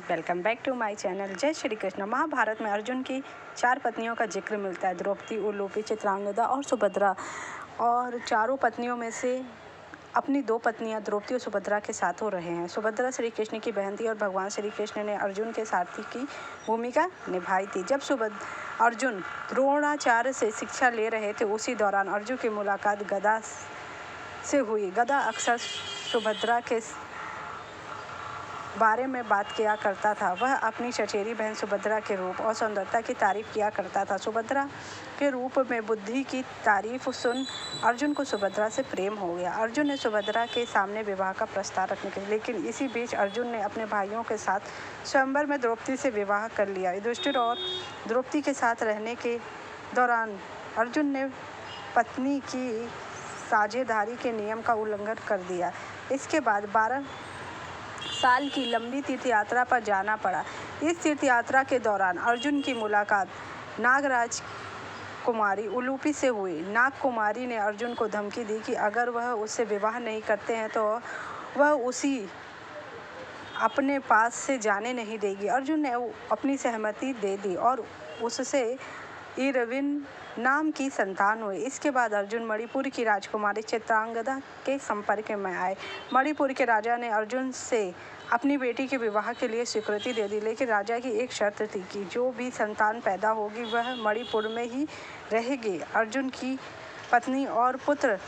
Welcome back to my channel. जय श्री कृष्ण। महाभारत में अर्जुन की 4 पत्नियों का जिक्र मिलता है, द्रौपदी, उलूपी, चित्रांगदा और सुभद्रा। और चारों पत्नियों में से अपनी 2 पत्नियां द्रौपदी और सुभद्रा के साथ हो रहे हैं। सुभद्रा श्री कृष्ण की बहन थी और भगवान श्री कृष्ण ने अर्जुन के सारथी की भूमिका निभाई थी। जब अर्जुन द्रोणाचार्य से शिक्षा ले रहे थे, उसी दौरान अर्जुन की मुलाकात गदा से हुई। गदा अक्सर सुभद्रा के बारे में बात किया करता था। वह अपनी चचेरी बहन सुभद्रा के रूप और सुंदरता की तारीफ किया करता था। सुभद्रा के रूप में बुद्धि की तारीफ सुन अर्जुन को सुभद्रा से प्रेम हो गया। अर्जुन ने सुभद्रा के सामने विवाह का प्रस्ताव रखने के लिए, लेकिन इसी बीच अर्जुन ने अपने भाइयों के साथ स्वयंवर में द्रौपदी से विवाह कर लिया। युधिष्ठिर और द्रौपदी के साथ रहने के दौरान अर्जुन ने पत्नी की साझेदारी के नियम का उल्लंघन कर दिया। इसके बाद 12 साल की लंबी तीर्थ यात्रा पर जाना पड़ा। इस तीर्थ यात्रा के दौरान अर्जुन की मुलाकात नागराज कुमारी उलूपी से हुई। नाग कुमारी ने अर्जुन को धमकी दी कि अगर वह उससे विवाह नहीं करते हैं तो वह उसी अपने पास से जाने नहीं देगी। अर्जुन ने अपनी सहमति दे दी और उससे इरविन नाम की संतान हुई। इसके बाद अर्जुन मणिपुर की राजकुमारी चित्रांगदा के संपर्क में आए। मणिपुर के राजा ने अर्जुन से अपनी बेटी के विवाह के लिए स्वीकृति दे दी, लेकिन राजा की एक शर्त थी कि जो भी संतान पैदा होगी वह मणिपुर में ही रहेगी। अर्जुन की पत्नी और पुत्र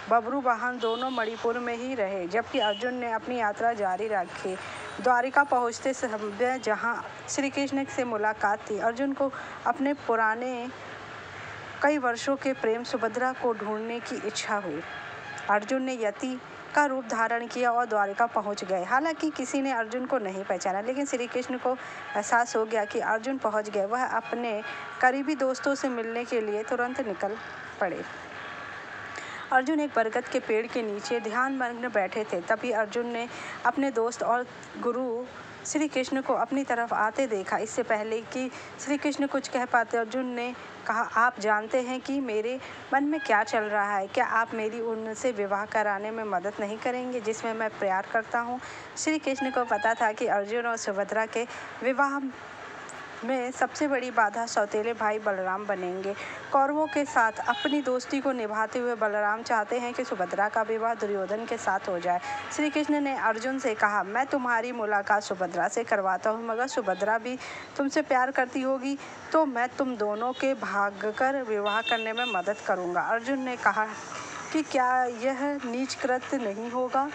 बब्रुवाहन दोनों मणिपुर में ही रहे, जबकि अर्जुन ने अपनी यात्रा जारी रखी। द्वारिका पहुंचते समय जहां श्री कृष्ण से मुलाकात थी, अर्जुन को अपने पुराने कई वर्षों के प्रेम सुभद्रा को ढूंढने की इच्छा हुई। अर्जुन ने यति का रूप धारण किया और द्वारिका पहुंच गए। हालांकि किसी ने अर्जुन को नहीं पहचाना, लेकिन श्री कृष्ण को एहसास हो गया कि अर्जुन पहुंच गए। वह अपने करीबी दोस्तों से मिलने के लिए तुरंत निकल पड़े। अर्जुन एक बरगद के पेड़ के नीचे ध्यानमग्न बैठे थे। तभी अर्जुन ने अपने दोस्त और गुरु श्री कृष्ण को अपनी तरफ आते देखा। इससे पहले कि श्री कृष्ण कुछ कह पाते, अर्जुन ने कहा, आप जानते हैं कि मेरे मन में क्या चल रहा है? क्या आप मेरी उनसे विवाह कराने में मदद नहीं करेंगे जिसमें मैं प्यार करता हूँ? श्री कृष्ण को पता था कि अर्जुन और सुभद्रा के विवाह में सबसे बड़ी बाधा सौतेले भाई बलराम बनेंगे। कौरवों के साथ अपनी दोस्ती को निभाते हुए बलराम चाहते हैं कि सुभद्रा का विवाह दुर्योधन के साथ हो जाए। श्री कृष्ण ने अर्जुन से कहा, मैं तुम्हारी मुलाकात सुभद्रा से करवाता हूँ, मगर सुभद्रा भी तुमसे प्यार करती होगी तो मैं तुम दोनों के भागकर विवाह करने में मदद करूँगा। अर्जुन ने कहा कि क्या यह नीच कृत्य नहीं होगा?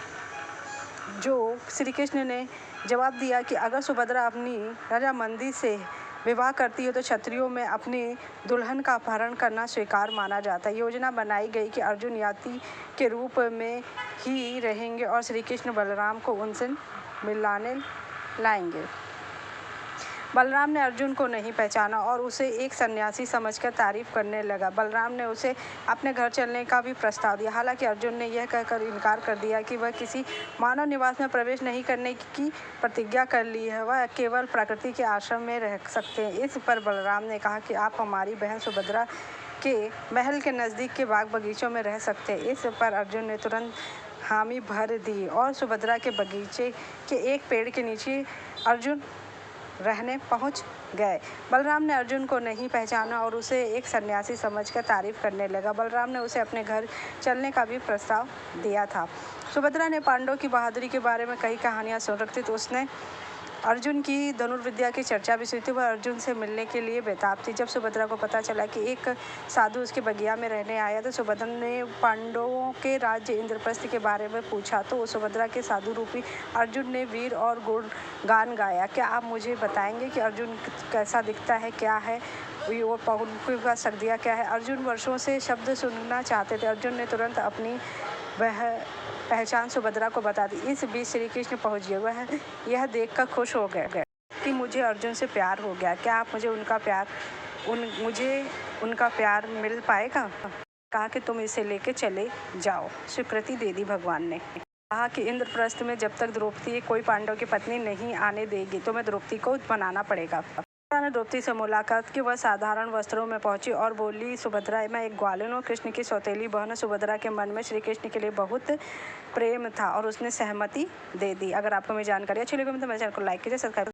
जो श्री कृष्ण ने जवाब दिया कि अगर सुभद्रा अपनी रजामंदी से विवाह करती है तो क्षत्रियों में अपनी दुल्हन का अपहरण करना स्वीकार माना जाता है। योजना बनाई गई कि अर्जुन याति के रूप में ही रहेंगे और श्री कृष्ण बलराम को उनसे मिलाने लाएंगे। बलराम ने अर्जुन को नहीं पहचाना और उसे एक सन्यासी समझकर तारीफ करने लगा। बलराम ने उसे अपने घर चलने का भी प्रस्ताव दिया। हालांकि अर्जुन ने यह कहकर इनकार कर दिया कि वह किसी मानव निवास में प्रवेश नहीं करने की प्रतिज्ञा कर ली है, वह केवल प्रकृति के आश्रम में रह सकते हैं। इस पर बलराम ने कहा कि आप हमारी बहन सुभद्रा के महल के नज़दीक के बाग बगीचों में रह सकते हैं। इस पर अर्जुन ने तुरंत हामी भर दी और सुभद्रा के बगीचे के एक पेड़ के नीचे अर्जुन रहने पहुंच गए। बलराम ने अर्जुन को नहीं पहचाना और उसे एक सन्यासी समझकर तारीफ करने लगा। बलराम ने उसे अपने घर चलने का भी प्रस्ताव दिया था। सुभद्रा ने पांडवों की बहादुरी के बारे में कई कहानियां सुन रखी थी। उसने अर्जुन की धनुर्विद्या की चर्चा भी सुनी थी। वह अर्जुन से मिलने के लिए बेताब थी। जब सुभद्रा को पता चला कि एक साधु उसके बगिया में रहने आया तो सुभद्रा ने पांडवों के राज्य इंद्रप्रस्थ के बारे में पूछा तो सुभद्रा के साधु रूपी अर्जुन ने वीर और गुण गान गाया। क्या आप मुझे बताएंगे कि अर्जुन कैसा दिखता है, क्या है वो पहुँच का शक्तियाँ क्या है? अर्जुन वर्षों से शब्द सुनना चाहते थे। अर्जुन ने तुरंत अपनी वह पहचान सुभद्रा को बता दी। इस बीच श्री कृष्ण पहुँच गए। वह यह देखकर खुश हो गए कि मुझे अर्जुन से प्यार हो गया। क्या आप मुझे उनका प्यार मिल पाएगा? कहा कि तुम इसे लेके चले जाओ। स्वीकृति दे दी भगवान ने। कहा कि इंद्रप्रस्थ में जब तक द्रौपदी कोई पांडव की पत्नी नहीं आने देगी तो मैं द्रौपदी को बनाना पड़ेगा। ने द्रौपदी से मुलाकात की। वह साधारण वस्त्रों में पहुंची और बोली, सुभद्रा, मैं एक ग्वालिन हूँ, कृष्ण की सौतेली बहन। सुभद्रा के मन में श्री कृष्ण के लिए बहुत प्रेम था और उसने सहमति दे दी। अगर आपको मेरी जानकारी अच्छी लगी तो मेरे चैनल को लाइक कीजिए, सब्सक्राइब